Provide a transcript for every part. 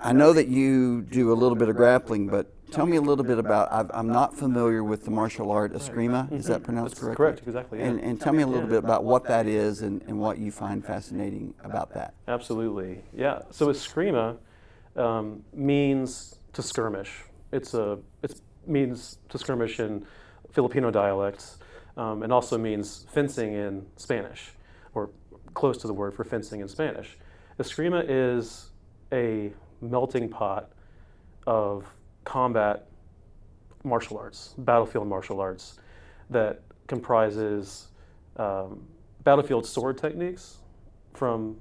I know that you do a little bit of grappling, but tell me a little bit about, I'm not familiar with the martial art Eskrima. Is that pronounced That's correctly? correct, exactly. Yeah. And tell me a little bit about what that is and what you find fascinating about that. Absolutely. Yeah. So Eskrima means to skirmish. It means to skirmish in Filipino dialects, and also means fencing in Spanish, or close to the word for fencing in Spanish. Eskrima is a melting pot of combat martial arts, battlefield martial arts, that comprises battlefield sword techniques from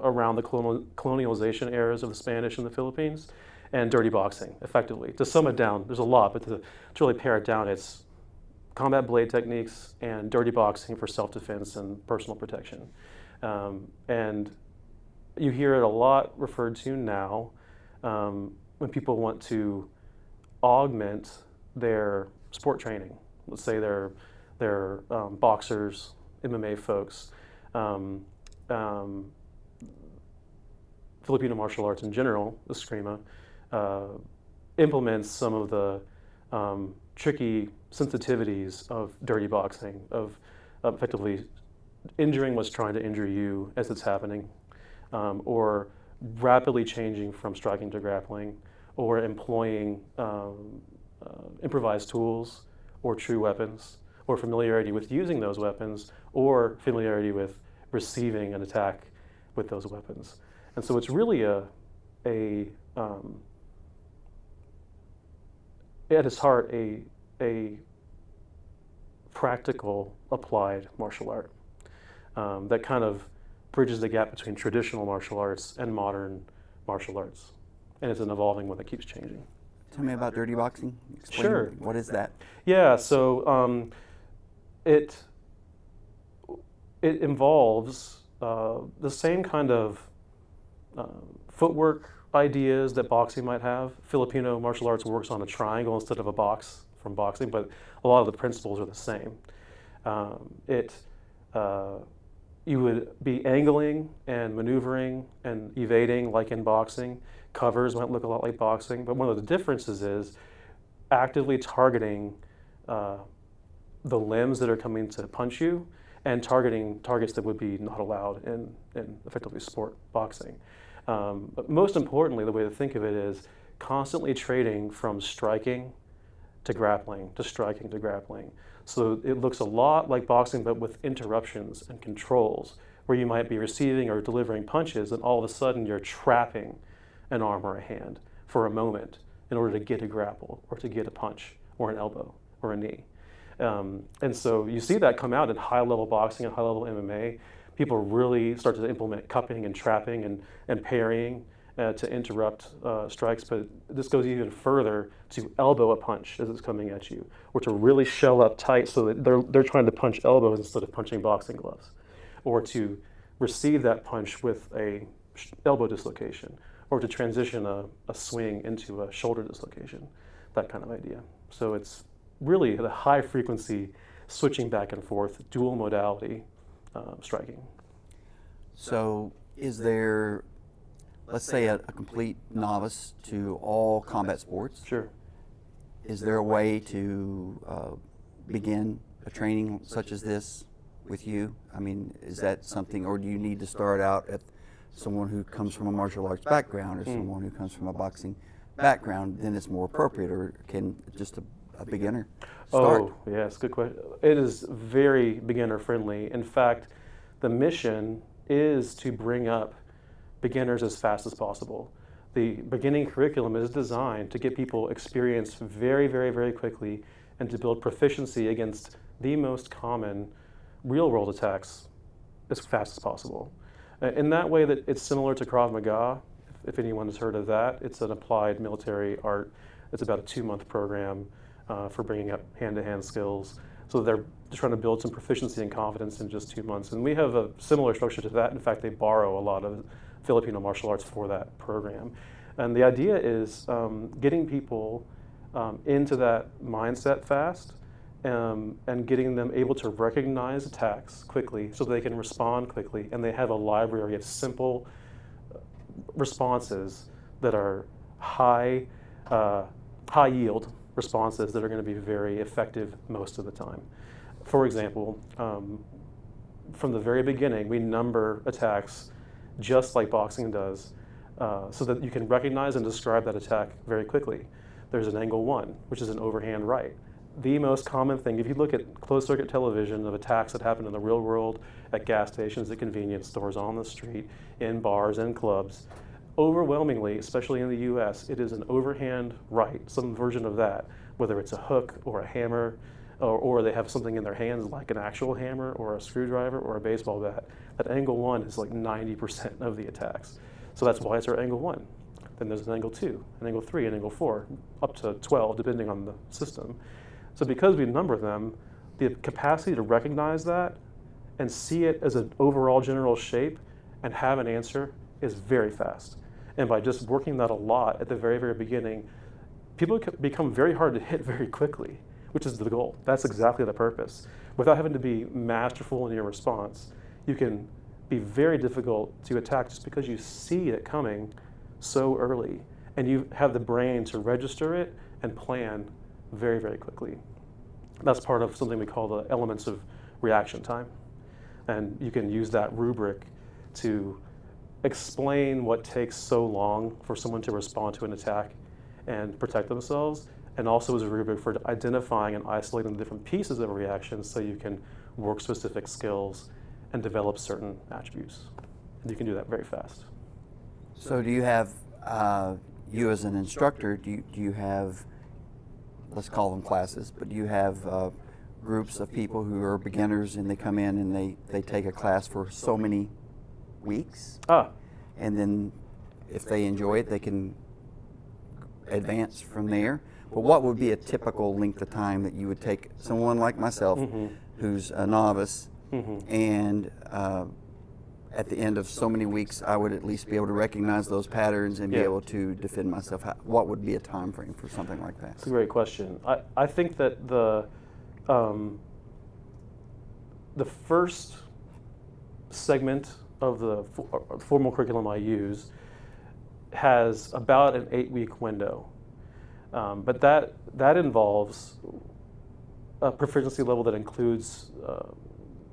around the colonialization eras of the Spanish in the Philippines, and dirty boxing, effectively. To sum it down, there's a lot, but to really pare it down, it's combat blade techniques and dirty boxing for self-defense and personal protection. And you hear it a lot referred to now when people want to augment their sport training. Let's say they're boxers, MMA folks, Filipino martial arts in general, Eskrima, implements some of the tricky sensitivities of dirty boxing, of effectively injuring what's trying to injure you as it's happening, or rapidly changing from striking to grappling, or employing improvised tools or true weapons, or familiarity with using those weapons, or familiarity with receiving an attack with those weapons. And so it's really at its heart, a practical, applied martial art that kind of bridges the gap between traditional martial arts and modern martial arts. And it's an evolving one that keeps changing. Tell me about dirty boxing. Explain Sure. What is that? Yeah, so it involves the same kind of footwork ideas that boxing might have. Filipino martial arts works on a triangle instead of a box from boxing, but a lot of the principles are the same. You would be angling and maneuvering and evading like in boxing. Covers might look a lot like boxing, but one of the differences is actively targeting the limbs that are coming to punch you, and targeting targets that would be not allowed in effectively sport boxing. But most importantly, the way to think of it is constantly trading from striking to grappling, to striking to grappling. So it looks a lot like boxing, but with interruptions and controls, where you might be receiving or delivering punches, and all of a sudden you're trapping an arm or a hand for a moment in order to get a grapple, or to get a punch, or an elbow, or a knee. And so you see that come out in high-level boxing and high-level MMA. People really start to implement cupping and trapping and parrying to interrupt strikes, but this goes even further to elbow a punch as it's coming at you, or to really shell up tight so that they're trying to punch elbows instead of punching boxing gloves, or to receive that punch with a elbow dislocation, or to transition a swing into a shoulder dislocation, that kind of idea. So it's really the high frequency switching back and forth, dual modality striking. So is there, let's say, a complete novice to all combat sports? Sure. Is there a way to begin a training such as this with you? I mean, is that something, or do you need to start out at someone who comes from a martial arts background, or someone who comes from a boxing background, then it's more appropriate, or can just a beginner start? Oh, yes, good question. It is very beginner friendly. In fact, the mission is to bring up beginners as fast as possible. The beginning curriculum is designed to get people experience very, very, very quickly, and to build proficiency against the most common real-world attacks as fast as possible. In that way, that it's similar to Krav Maga, if anyone has heard of that. It's an applied military art. It's about a 2-month program for bringing up hand-to-hand skills. So they're trying to build some proficiency and confidence in just 2 months. And we have a similar structure to that. In fact, they borrow a lot of Filipino martial arts for that program. And the idea is getting people into that mindset fast, and getting them able to recognize attacks quickly so they can respond quickly, and they have a library of simple responses that are high yield responses that are going to be very effective most of the time. For example, from the very beginning, we number attacks just like boxing does, so that you can recognize and describe that attack very quickly. There's an angle 1, which is an overhand right. The most common thing, if you look at closed circuit television of attacks that happen in the real world, at gas stations, at convenience stores, on the street, in bars and clubs, overwhelmingly, especially in the US, it is an overhand right, some version of that, whether it's a hook or a hammer, or they have something in their hands like an actual hammer or a screwdriver or a baseball bat. That angle 1 is like 90% of the attacks. So that's why it's our angle 1. Then there's an angle 2, an angle 3, an angle 4, up to 12, depending on the system. So because we number them, the capacity to recognize that and see it as an overall general shape and have an answer is very fast. And by just working that a lot at the very, very beginning, people become very hard to hit very quickly, which is the goal. That's exactly the purpose. Without having to be masterful in your response, you can be very difficult to attack just because you see it coming so early, and you have the brain to register it and plan very, very quickly. That's part of something we call the elements of reaction time. And you can use that rubric to explain what takes so long for someone to respond to an attack and protect themselves, and also as a rubric for identifying and isolating the different pieces of a reaction so you can work specific skills and develop certain attributes. And you can do that very fast. So do you have, you as an instructor, do you have, let's call them classes, but do you have groups of people who are beginners and they come in and they take a class for so many weeks? And then if they enjoy it, they can advance from there? But what would be a typical length of time that you would take someone like myself, who's a novice, and at the end of so many weeks, I would at least be able to recognize those patterns and be able to defend myself? What would be a time frame for something like that? That's a great question. I think that the first segment of the formal curriculum I use has about an 8-week window. But that involves a proficiency level that includes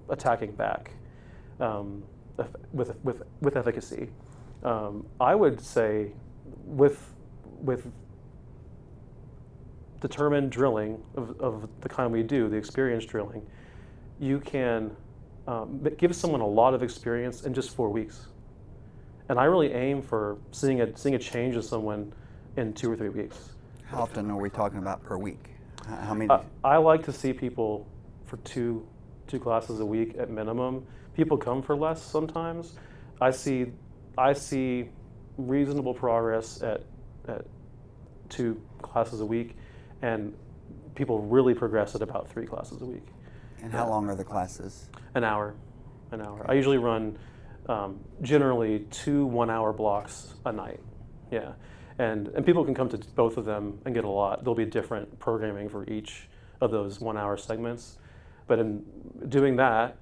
attacking back with efficacy. I would say with determined drilling of the kind we do, the experience drilling, you can give someone a lot of experience in just 4 weeks. And I really aim for seeing a change in someone in 2 or 3 weeks. How often are we talking about per week? How many? I like to see people for two classes a week at minimum. People come for less sometimes. I see reasonable progress at 2 classes a week, and people really progress at about 3 classes a week. And how long are the classes? An hour. I usually run generally 2 one-hour blocks a night. Yeah. And people can come to both of them and get a lot. There'll be different programming for each of those 1-hour segments. But in doing that,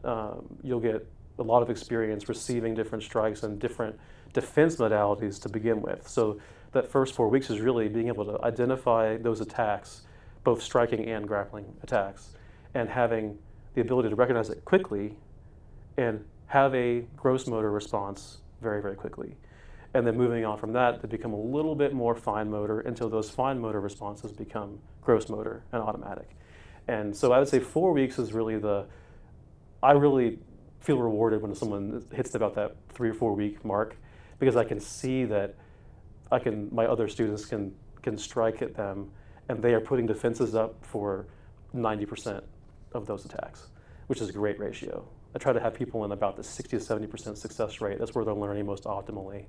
you'll get a lot of experience receiving different strikes and different defense modalities to begin with. So that first 4 weeks is really being able to identify those attacks, both striking and grappling attacks, and having the ability to recognize it quickly and have a gross motor response very, very quickly. And then moving on from that, to become a little bit more fine motor until those fine motor responses become gross motor and automatic. And so I would say 4 weeks is really I really feel rewarded when someone hits about that 3 or 4 week mark, because I can see that my other students can strike at them, and they are putting defenses up for 90% of those attacks, which is a great ratio. I try to have people in about the 60 to 70% success rate. That's where they're learning most optimally.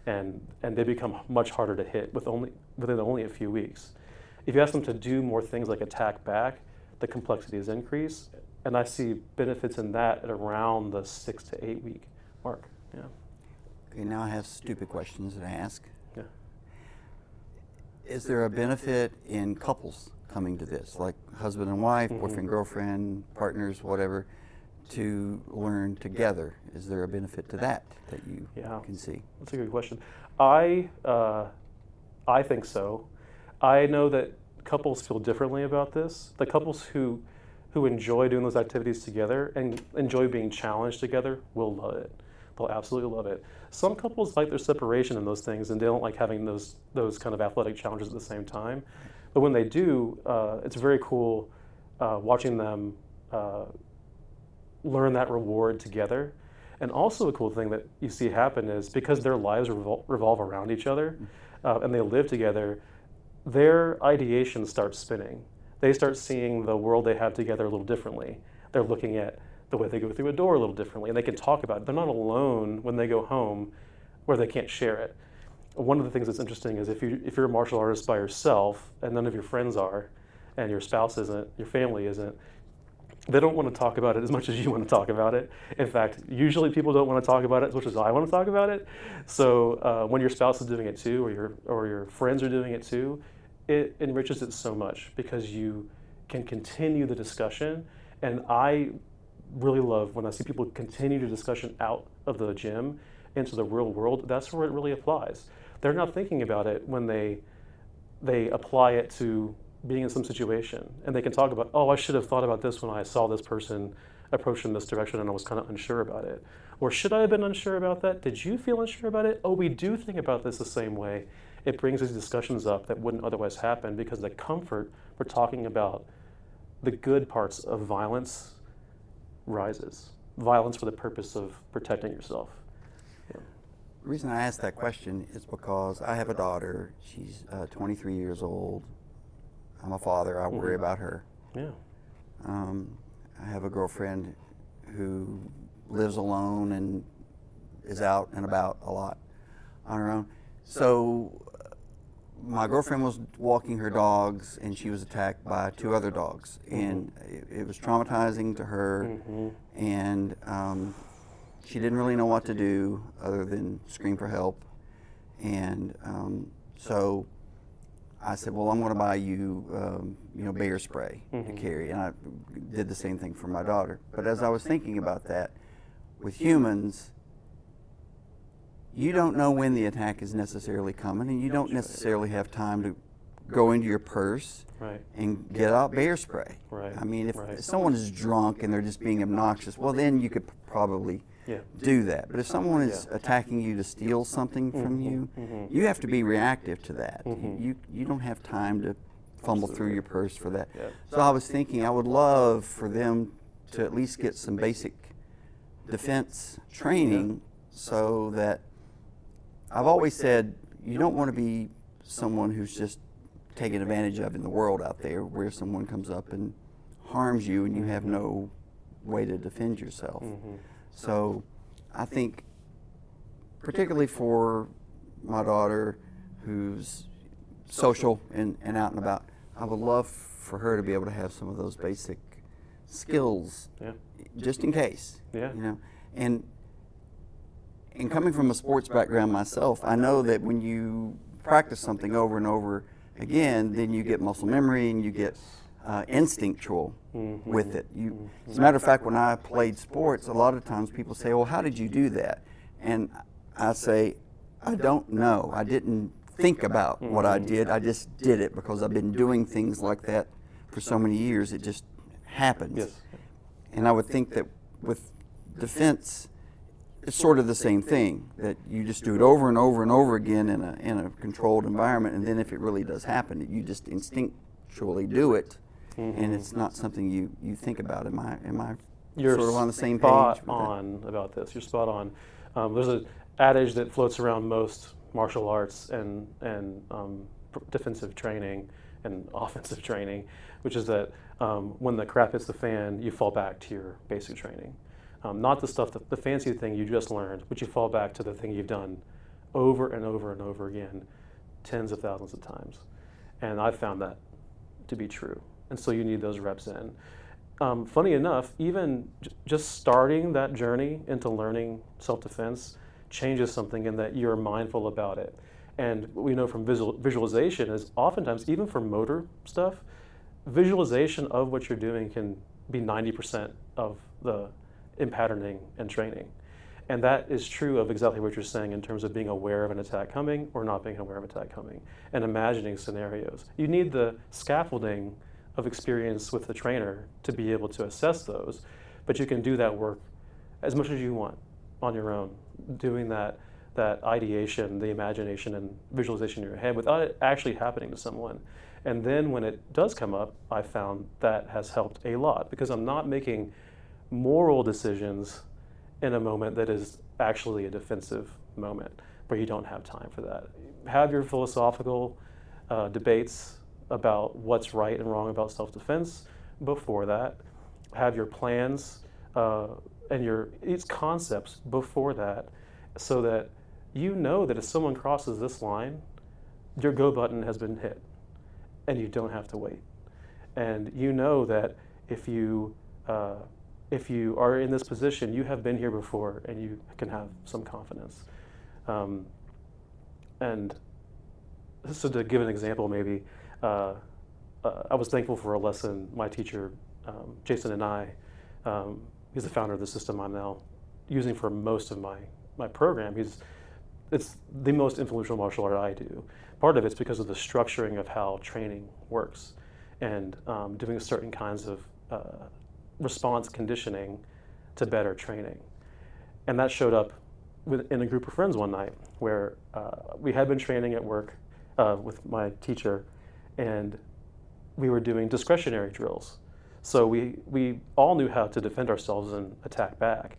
And they become much harder to hit within only a few weeks. If you ask them to do more things like attack back, the complexity is increased, and I see benefits in that at around the 6 to 8 week mark. Yeah. Okay, now I have stupid questions that I ask. Yeah. Is there a benefit in couples coming to this, like husband and wife, boyfriend, girlfriend, partners, whatever, to learn together? Is there a benefit to that you Yeah. can see? That's a good question. I think so. I know that couples feel differently about this. The couples who enjoy doing those activities together and enjoy being challenged together will love it. They'll absolutely love it. Some couples like their separation in those things, and they don't like having those kind of athletic challenges at the same time. But when they do, it's very cool watching them learn that reward together. And also a cool thing that you see happen is because their lives revolve around each other and they live together, their ideation starts spinning. They start seeing the world they have together a little differently. They're looking at the way they go through a door a little differently, and they can talk about it. They're not alone when they go home where they can't share it. One of the things that's interesting is if you're a martial artist by yourself and none of your friends are, and your spouse isn't, your family isn't, they don't want to talk about it as much as you want to talk about it. In fact, usually people don't want to talk about it as much as I want to talk about it. So when your spouse is doing it too, or your friends are doing it too, it enriches it so much because you can continue the discussion. And I really love when I see people continue the discussion out of the gym into the real world. That's where it really applies. They're not thinking about it when they apply it to being in some situation, and they can talk about, oh, I should have thought about this when I saw this person approach in this direction and I was kind of unsure about it. Or should I have been unsure about that? Did you feel unsure about it? Oh, we do think about this the same way. It brings these discussions up that wouldn't otherwise happen because the comfort for talking about the good parts of violence rises. Violence for the purpose of protecting yourself. Yeah. The reason I asked that question is because I have a daughter. She's 23 years old. I'm a father. I worry about her. Yeah. I have a girlfriend who lives alone and is out and about a lot on her own. So my girlfriend was walking her dogs and she was attacked by two other dogs, and it was traumatizing to her, and she didn't really know what to do other than scream for help. And so I said, well, I'm going to buy you, bear spray to carry. And I did the same thing for my daughter. But as I was thinking about that, with humans, you don't know when the attack is necessarily coming, and you don't necessarily have time to go into your purse and get out bear spray. I mean, if someone is drunk and they're just being obnoxious, well, then you could probably do that. But if someone is attacking you to steal something from you, you have to be reactive to that. You don't have time to fumble through your purse for that. So I was thinking I would love for them to at least get some basic defense training, so that I've always said you don't want to be someone who's just taken advantage of in the world out there, where someone comes up and harms you and you have no way to defend yourself. So I think, particularly for my daughter who's social and out and about, I would love for her to be able to have some of those basic skills, just in case. And coming from a sports background myself, I know that when you practice something over and over again, then you get muscle memory and you get instinctual with it. As a matter of fact, when I played sports, a lot of times people say, well, how did you do that? And I say, I don't know. I didn't think about what I did. I just did it because I've been doing things like that for so many years. It just happens. And I would think that with defense, it's sort of the same thing, that you just do it over and over and over again in a controlled environment, and then if it really does happen, you just instinctually do it, and it's not something you think about. Am I You're sort of on the same page? Spot on about this. You're spot on. There's an adage that floats around most martial arts and defensive training and offensive training, which is that when the crap hits the fan, you fall back to your basic training. Not the stuff, the fancy thing you just learned, but you fall back to the thing you've done over and over and over again, tens of thousands of times. And I've found that to be true. And so you need those reps in. Funny enough, even just starting that journey into learning self-defense changes something in that you're mindful about it. And what we know from visualization is oftentimes, even for motor stuff, visualization of what you're doing can be 90% of the in patterning and training. And that is true of exactly what you're saying in terms of being aware of an attack coming or not being aware of an attack coming, and imagining scenarios. You need the scaffolding of experience with the trainer to be able to assess those, but you can do that work as much as you want on your own, doing that ideation, the imagination and visualization in your head without it actually happening to someone. And then when it does come up, I found that has helped a lot, because I'm not making moral decisions in a moment that is actually a defensive moment where you don't have time for that. Have your philosophical debates about what's right and wrong about self-defense before that. Have your plans and its concepts before that, so that you know that if someone crosses this line, your go button has been hit and you don't have to wait. And you know that if you are in this position, you have been here before and you can have some confidence. And so to give an example, maybe, I was thankful for a lesson my teacher, Jason and I, he's the founder of the system I'm now using for most of my program. It's the most influential martial art I do. Part of it's because of the structuring of how training works, and doing certain kinds of response conditioning to better training. And that showed up in a group of friends one night where we had been training at work with my teacher, and we were doing discretionary drills. So we all knew how to defend ourselves and attack back,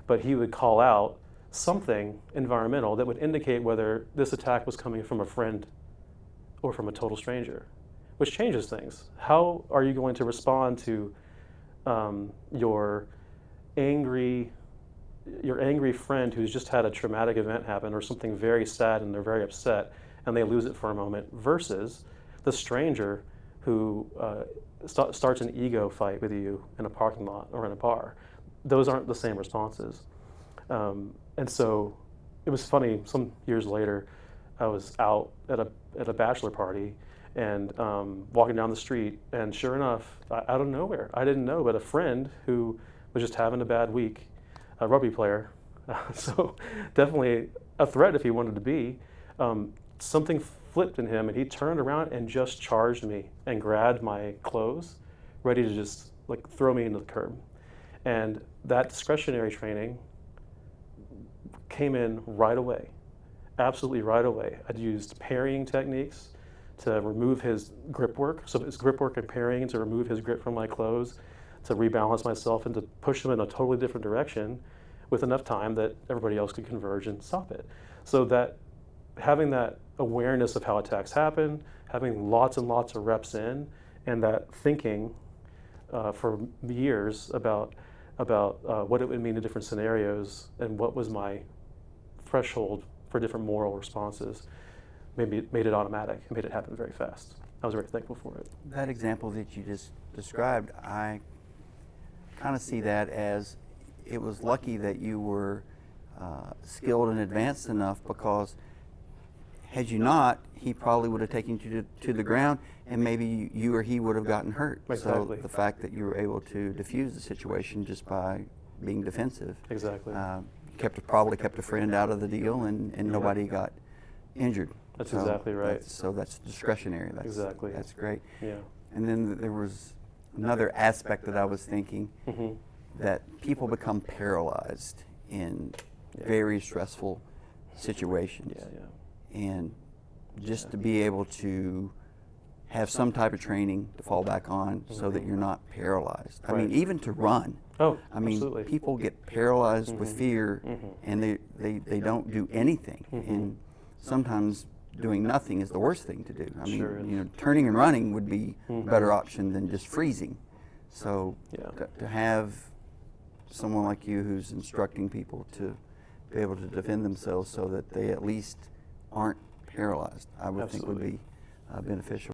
but he would call out something environmental that would indicate whether this attack was coming from a friend or from a total stranger, which changes things. How are you going to respond to your angry friend who's just had a traumatic event happen or something very sad and they're very upset and they lose it for a moment, versus the stranger who starts an ego fight with you in a parking lot or in a bar? Those aren't the same responses. And so it was funny, some years later, I was out at a bachelor party and walking down the street, and sure enough, out of nowhere, I didn't know, but a friend who was just having a bad week, a rugby player, so definitely a threat if he wanted to be, something flipped in him and he turned around and just charged me and grabbed my clothes, ready to just like throw me into the curb. And that discretionary training came in right away, absolutely right away. I'd used parrying techniques to remove his grip work. So it's grip work and parrying to remove his grip from my clothes, to rebalance myself and to push him in a totally different direction with enough time that everybody else could converge and stop it. So that having that awareness of how attacks happen, having lots and lots of reps in, and that thinking for years about what it would mean in different scenarios and what was my threshold for different moral responses, made it automatic and made it happen very fast. I was very thankful for it. That example that you just described, I kind of see that as it was lucky that you were skilled and advanced enough, because had you not, he probably would have taken you to the ground and maybe you or he would have gotten hurt. Exactly. So the fact that you were able to diffuse the situation just by being defensive. Exactly. Probably kept a friend out of the deal, and nobody got injured. That's exactly right. That's discretionary. Exactly. That's great. Yeah. And then there was another aspect that I was thinking, that people become paralyzed in very stressful situations. And just to be able to have some type of training to fall back on so that you're not paralyzed. I mean, even to run. Oh, I mean, absolutely. people get paralyzed with fear, and they don't do anything. And sometimes doing nothing is the worst thing to do. I mean, turning and running would be a better option than just freezing. So to have someone like you who's instructing people to be able to defend themselves so that they at least aren't paralyzed, I would think would be beneficial.